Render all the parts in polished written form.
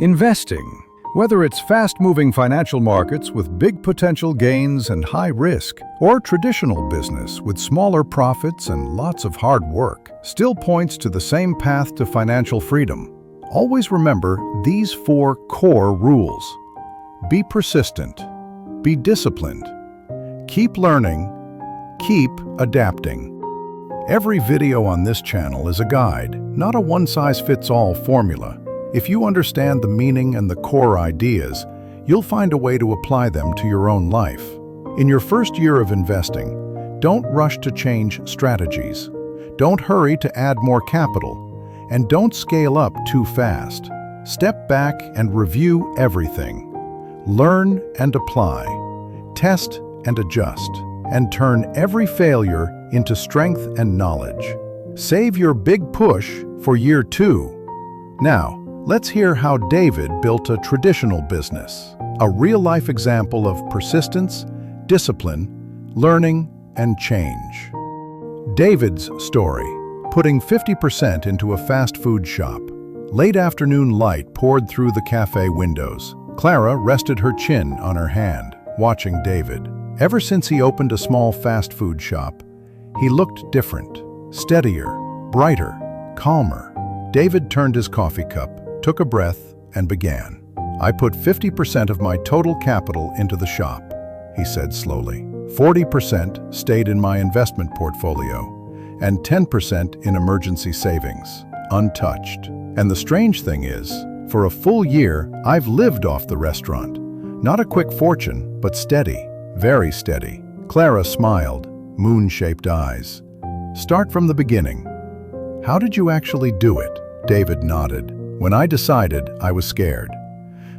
Investing. Whether it's fast-moving financial markets with big potential gains and high risk, or traditional business with smaller profits and lots of hard work, still points to the same path to financial freedom. Always remember these 4 core rules. Be persistent. Be disciplined. Keep learning. Keep adapting. Every video on this channel is a guide, not a one-size-fits-all formula. If you understand the meaning and the core ideas, you'll find a way to apply them to your own life. In your first year of investing, don't rush to change strategies. Don't hurry to add more capital. And don't scale up too fast. Step back and review everything. Learn and apply. Test and adjust. And turn every failure into strength and knowledge. Save your big push for year 2. Now, let's hear how David built a traditional business, a real-life example of persistence, discipline, learning, and change. David's story, putting 50% into a fast food shop. Late afternoon light poured through the cafe windows. Clara rested her chin on her hand, watching David. Ever since he opened a small fast food shop, he looked different, steadier, brighter, calmer. David turned his coffee cup, took a breath, and began. "I put 50% of my total capital into the shop," he said slowly. 40% stayed in my investment portfolio, and 10% in emergency savings, untouched. And the strange thing is, for a full year, I've lived off the restaurant. Not a quick fortune, but steady, very steady. Clara smiled, moon-shaped eyes. "Start from the beginning. How did you actually do it?" David nodded. "When I decided, I was scared.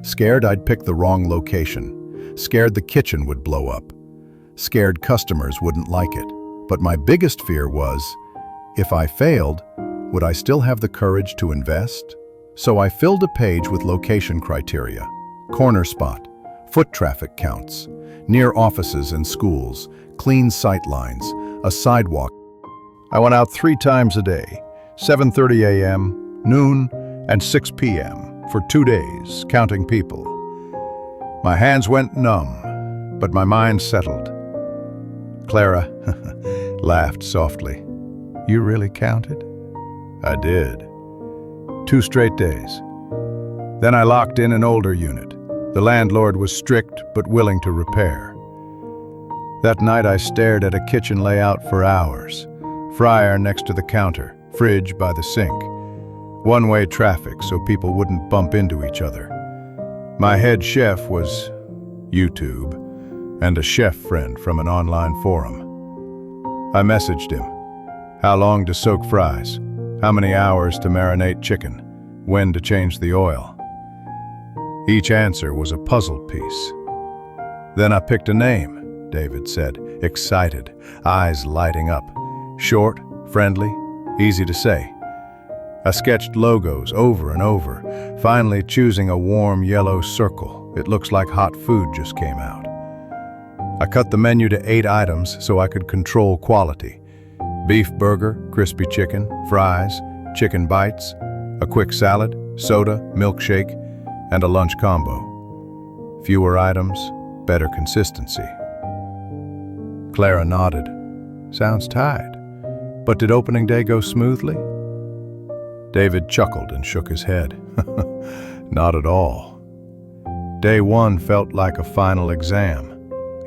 Scared I'd pick the wrong location. Scared the kitchen would blow up. Scared customers wouldn't like it. But my biggest fear was, if I failed, would I still have the courage to invest? So I filled a page with location criteria. Corner spot, foot traffic counts, near offices and schools, clean sight lines, a sidewalk. I went out 3 times a day, 7:30 a.m., noon, and 6 p.m. for 2 days, counting people. My hands went numb, but my mind settled." Clara laughed softly. "You really counted?" "I did. 2 straight days. Then I locked in an older unit. The landlord was strict but willing to repair. That night I stared at a kitchen layout for hours. Fryer next to the counter, fridge by the sink. One-way traffic so people wouldn't bump into each other. My head chef was YouTube, and a chef friend from an online forum. I messaged him. How long to soak fries? How many hours to marinate chicken? When to change the oil? Each answer was a puzzle piece. "Then I picked a name," David said, excited, eyes lighting up. "Short, friendly, easy to say. I sketched logos over and over, finally choosing a warm yellow circle. It looks like hot food just came out. I cut the menu to 8 items so I could control quality. Beef burger, crispy chicken, fries, chicken bites, a quick salad, soda, milkshake, and a lunch combo. Fewer items, better consistency." Clara nodded. "Sounds tight. But did opening day go smoothly?" David chuckled and shook his head. "Not at all. Day 1 felt like a final exam."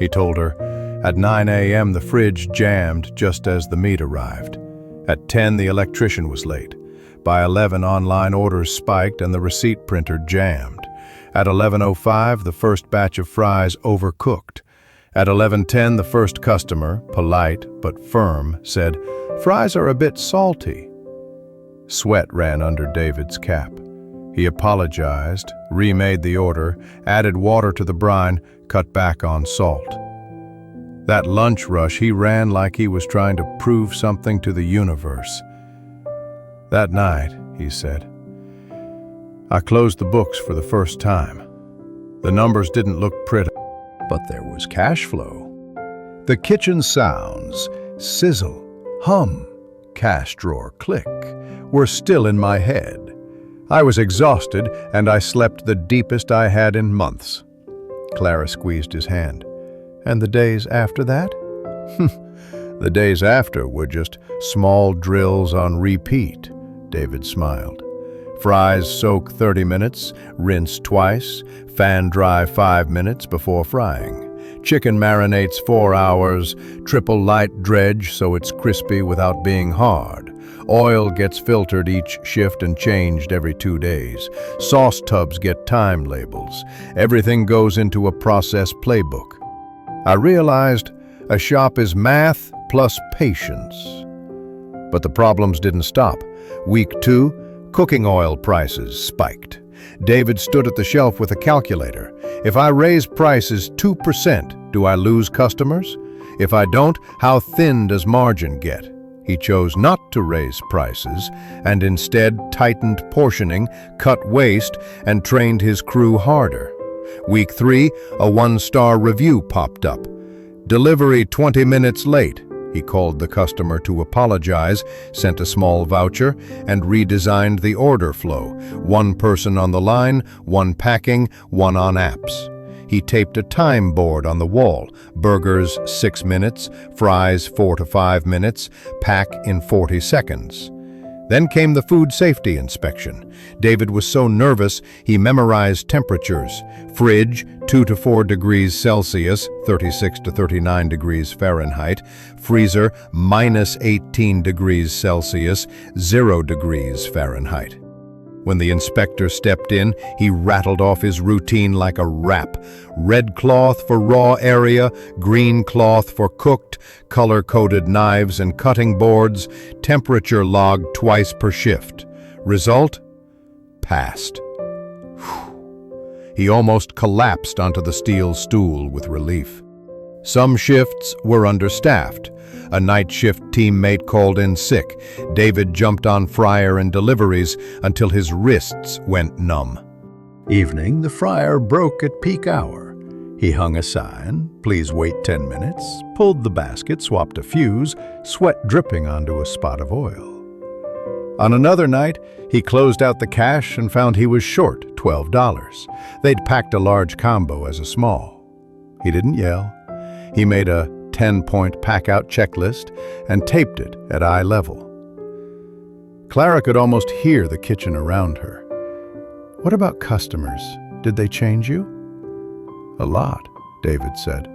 He told her, "At 9 a.m. the fridge jammed just as the meat arrived. At 10 the electrician was late. By 11 online orders spiked and the receipt printer jammed. At 11:05 the first batch of fries overcooked. At 11:10 the first customer, polite but firm, said, 'Fries are a bit salty.'" Sweat ran under David's cap. He apologized, remade the order, added water to the brine, cut back on salt. That lunch rush, he ran like he was trying to prove something to the universe. "That night," he said, "I closed the books for the first time. The numbers didn't look pretty, but there was cash flow. The kitchen sounds, sizzle, hum, cash drawer click, were still in my head. I was exhausted, and I slept the deepest I had in months. Clara squeezed his hand. And the days after that? The days after were just small drills on repeat, David smiled. Fries soak 30 minutes, rinse twice, fan dry 5 minutes before frying. Chicken marinates 4 hours, triple light dredge so it's crispy without being hard. Oil gets filtered each shift and changed every 2 days. Sauce tubs get time labels. Everything goes into a process playbook. I realized a shop is math plus patience. But the problems didn't stop. Week 2, cooking oil prices spiked. David stood at the shelf with a calculator. If I raise prices 2%, do I lose customers? If I don't, how thin does margin get? He chose not to raise prices and instead tightened portioning, cut waste, and trained his crew harder. Week 3, a 1-star review popped up. Delivery 20 minutes late. He called the customer to apologize, sent a small voucher, and redesigned the order flow. 1 person on the line, 1 packing, 1 on apps. He taped a time board on the wall. Burgers 6 minutes, fries 4 to 5 minutes, pack in 40 seconds. Then came the food safety inspection. David was so nervous, he memorized temperatures. Fridge, 2 to 4 degrees Celsius, 36 to 39 degrees Fahrenheit. Freezer, minus 18 degrees Celsius, 0 degrees Fahrenheit. When the inspector stepped in, he rattled off his routine like a rap. Red cloth for raw area, green cloth for cooked, color-coded knives and cutting boards, temperature logged twice per shift. Result? Passed. He almost collapsed onto the steel stool with relief. Some shifts were understaffed. A night shift teammate called in sick. David jumped on fryer and deliveries until his wrists went numb. Evening, the fryer broke at peak hour. He hung a sign, "Please wait 10 minutes," pulled the basket, swapped a fuse, sweat dripping onto a spot of oil. On another night, he closed out the cash and found he was short $12. They'd packed a large combo as a small. He didn't yell. He made a 10-point pack-out checklist and taped it at eye level. Clara could almost hear the kitchen around her. "What about customers? Did they change you?" "A lot," David said.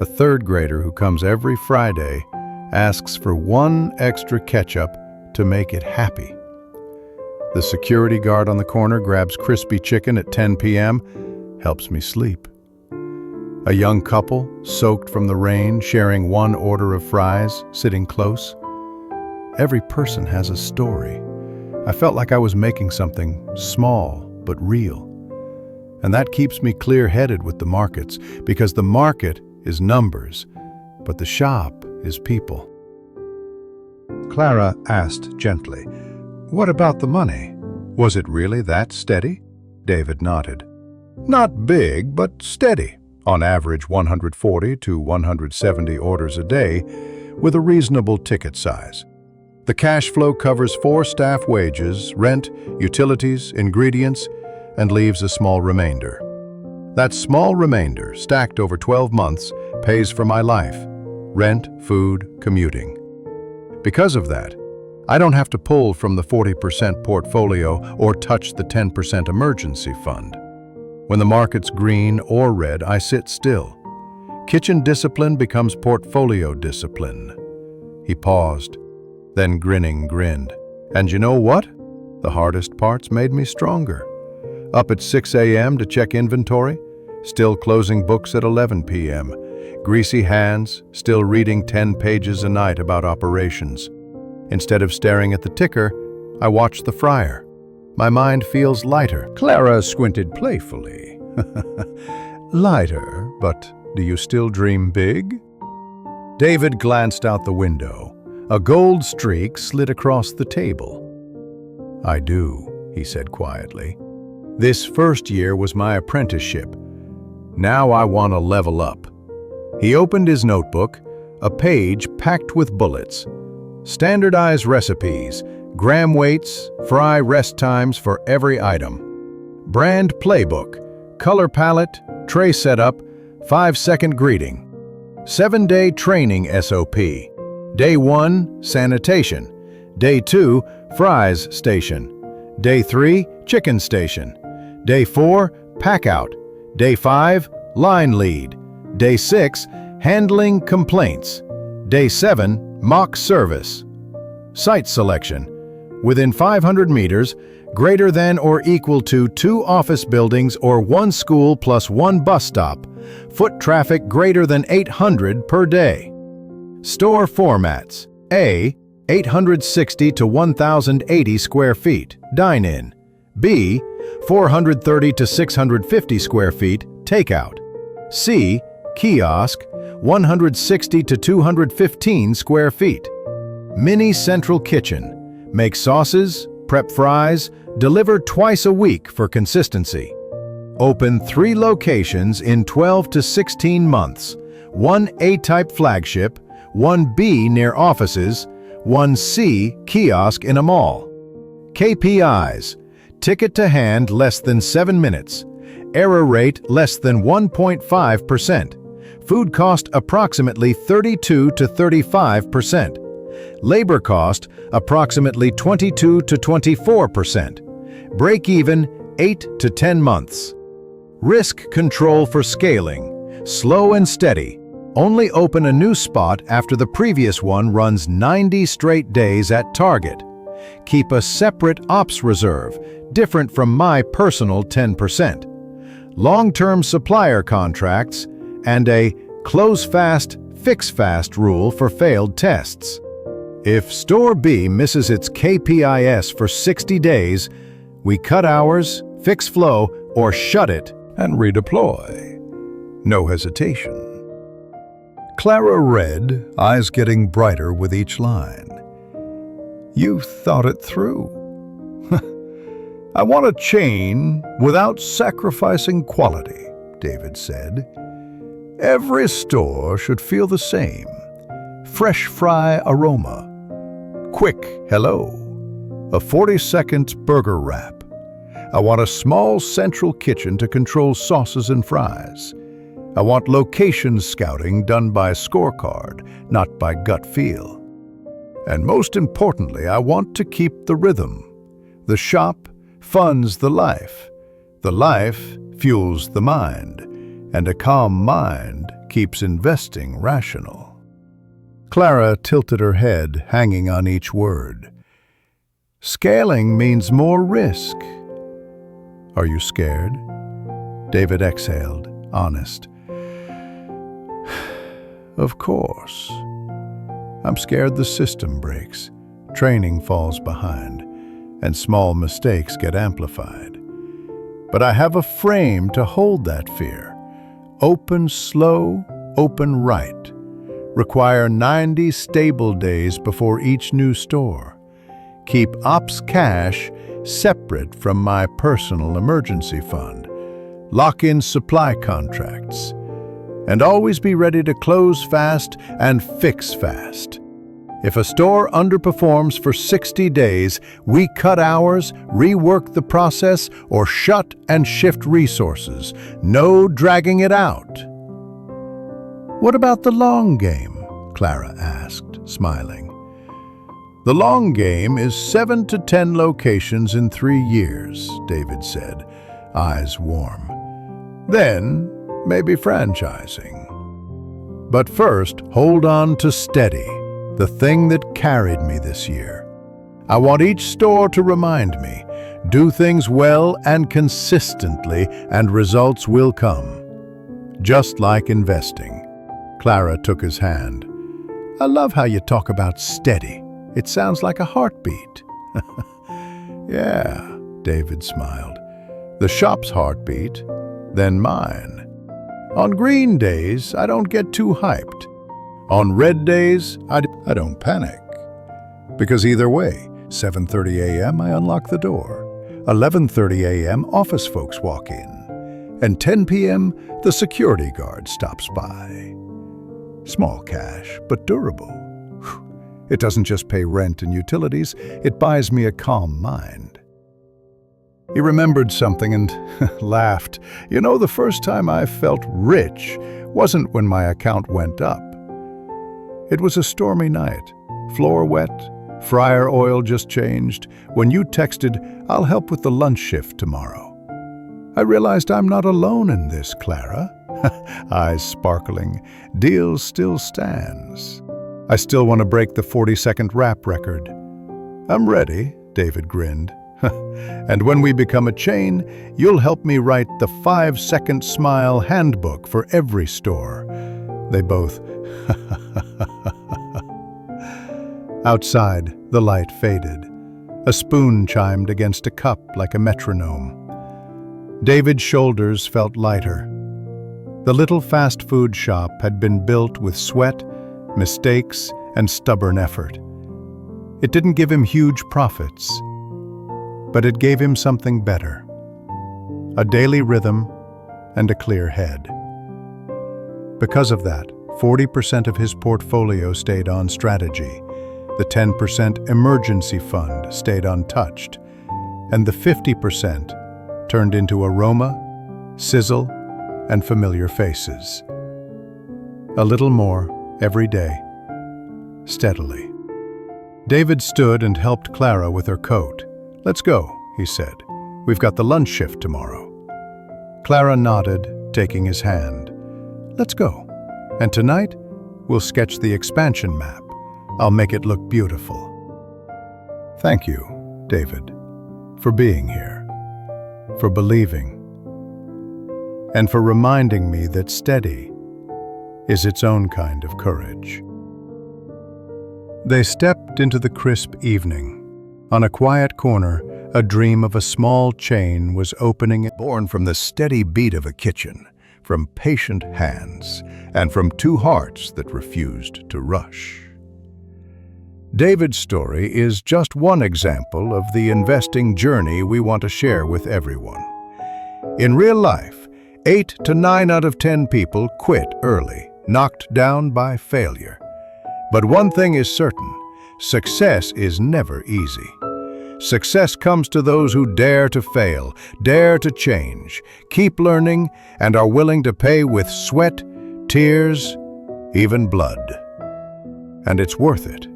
"A 3rd grader who comes every Friday asks for 1 extra ketchup to make it happy. The security guard on the corner grabs crispy chicken at 10 p.m., helps me sleep. A young couple, soaked from the rain, sharing 1 order of fries, sitting close. Every person has a story. I felt like I was making something small but real. And that keeps me clear-headed with the markets, because the market is numbers, but the shop is people." Clara asked gently, "What about the money? Was it really that steady?" David nodded. "Not big, but steady. On average 140 to 170 orders a day, with a reasonable ticket size. The cash flow covers 4 staff wages, rent, utilities, ingredients, and leaves a small remainder. That small remainder, stacked over 12 months, pays for my life: rent, food, commuting. Because of that, I don't have to pull from the 40% portfolio or touch the 10% emergency fund. When the market's green or red, I sit still. Kitchen discipline becomes portfolio discipline." He paused, then grinning grinned. "And you know what? The hardest parts made me stronger. Up at 6 a.m. to check inventory, still closing books at 11 p.m. Greasy hands, still reading 10 pages a night about operations. Instead of staring at the ticker, I watch the fryer. My mind feels lighter." Clara squinted playfully. "Lighter, but do you still dream big?" David glanced out the window. A gold streak slid across the table. "I do," he said quietly. "This first year was my apprenticeship. Now I want to level up." He opened his notebook, a page packed with bullets. Standardized recipes, gram weights, fry rest times for every item. Brand playbook, color palette, tray setup, 5-second greeting. 7-day training SOP. Day 1, sanitation. Day 2, fries station. Day 3, chicken station. Day 4, pack out. Day 5, line lead. Day 6, handling complaints. Day 7, mock service. Site selection. Within 500 meters, greater than or equal to 2 office buildings or 1 school plus 1 bus stop. Foot traffic greater than 800 per day. Store formats. A, 860 to 1,080 square feet, dine-in. B, 430 to 650 square feet, takeout. C, kiosk, 160 to 215 square feet. Mini central kitchen. Make sauces, prep fries, deliver twice a week for consistency. Open 3 locations in 12 to 16 months. 1 A-type flagship, 1 B near offices, 1 C kiosk in a mall. KPIs. Ticket to hand less than 7 minutes. Error rate less than 1.5%. Food cost approximately 32 to 35%. Labor cost approximately 22 to 24%. Break even 8 to 10 months. Risk control for scaling. Slow and steady. Only open a new spot after the previous one runs 90 straight days at target. Keep a separate ops reserve, different from my personal 10%. Long-term supplier contracts, and a close fast, fix fast rule for failed tests. If Store B misses its KPIs for 60 days, we cut hours, fix flow, or shut it and redeploy. No hesitation. Clara read, eyes getting brighter with each line. You've thought it through. I want a chain without sacrificing quality, David said. Every store should feel the same. Fresh fry aroma. Quick hello. A 40-second burger wrap. I want a small central kitchen to control sauces and fries. I want location scouting done by scorecard, not by gut feel. And most importantly, I want to keep the rhythm. The shop funds the life. The life fuels the mind. And a calm mind keeps investing rational. Clara tilted her head, hanging on each word. Scaling means more risk. Are you scared? David exhaled, honest. Of course. I'm scared the system breaks, training falls behind, and small mistakes get amplified. But I have a frame to hold that fear. Open slow, open right. Require 90 stable days before each new store. Keep ops cash separate from my personal emergency fund. Lock in supply contracts. And always be ready to close fast and fix fast. If a store underperforms for 60 days, we cut hours, rework the process, or shut and shift resources. No dragging it out. What about the long game? Clara asked, smiling. The long game is 7 to 10 locations in 3 years, David said, eyes warm. Then, maybe franchising. But first, hold on to steady, the thing that carried me this year. I want each store to remind me, do things well and consistently, and results will come. Just like investing. Clara took his hand. I love how you talk about steady. It sounds like a heartbeat. Yeah, David smiled. The shop's heartbeat, then mine. On green days, I don't get too hyped. On red days, I don't panic. Because either way, 7:30 a.m. I unlock the door. 11:30 a.m. office folks walk in. And 10 p.m. the security guard stops by. Small cash, but durable. It doesn't just pay rent and utilities, it buys me a calm mind." He remembered something and laughed. "You know, the first time I felt rich wasn't when my account went up. It was a stormy night, floor wet, fryer oil just changed, when you texted, 'I'll help with the lunch shift tomorrow.' I realized I'm not alone in this, Clara." Eyes sparkling. "Deal still stands. I still want to break the 40-second rap record." "I'm ready," David grinned. "And when we become a chain, you'll help me write the 5-second smile handbook for every store." They both. Outside, the light faded. A spoon chimed against a cup like a metronome. David's shoulders felt lighter. The little fast food shop had been built with sweat, mistakes, and stubborn effort. It didn't give him huge profits, but it gave him something better: a daily rhythm and a clear head. Because of that, 40% of his portfolio stayed on strategy, the 10% emergency fund stayed untouched, and the 50% turned into aroma, sizzle, and familiar faces. A little more every day, steadily. David stood and helped Clara with her coat. "Let's go," he said. "We've got the lunch shift tomorrow." Clara nodded, taking his hand. "Let's go. And tonight, we'll sketch the expansion map. I'll make it look beautiful." Thank you, David, for being here, for believing, and for reminding me that steady is its own kind of courage. They stepped into the crisp evening. On a quiet corner, a dream of a small chain was opening, born from the steady beat of a kitchen, from patient hands, and from two hearts that refused to rush. David's story is just one example of the investing journey we want to share with everyone. In real life, 8 to 9 out of 10 people quit early, knocked down by failure. But one thing is certain: success is never easy. Success comes to those who dare to fail, dare to change, keep learning, and are willing to pay with sweat, tears, even blood. And it's worth it.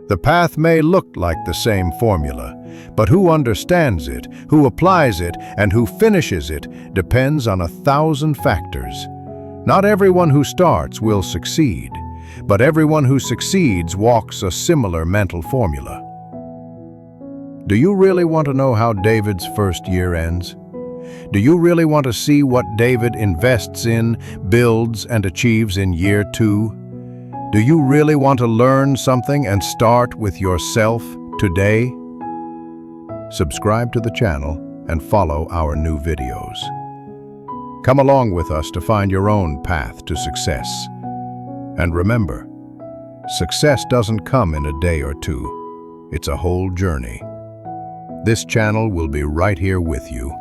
The path may look like the same formula, but who understands it, who applies it, and who finishes it depends on 1,000 factors. Not everyone who starts will succeed, but everyone who succeeds walks a similar mental formula. Do you really want to know how David's first year ends? Do you really want to see what David invests in, builds, and achieves in year 2? Do you really want to learn something and start with yourself today? Subscribe to the channel and follow our new videos. Come along with us to find your own path to success. And remember, success doesn't come in a day or two. It's a whole journey. This channel will be right here with you,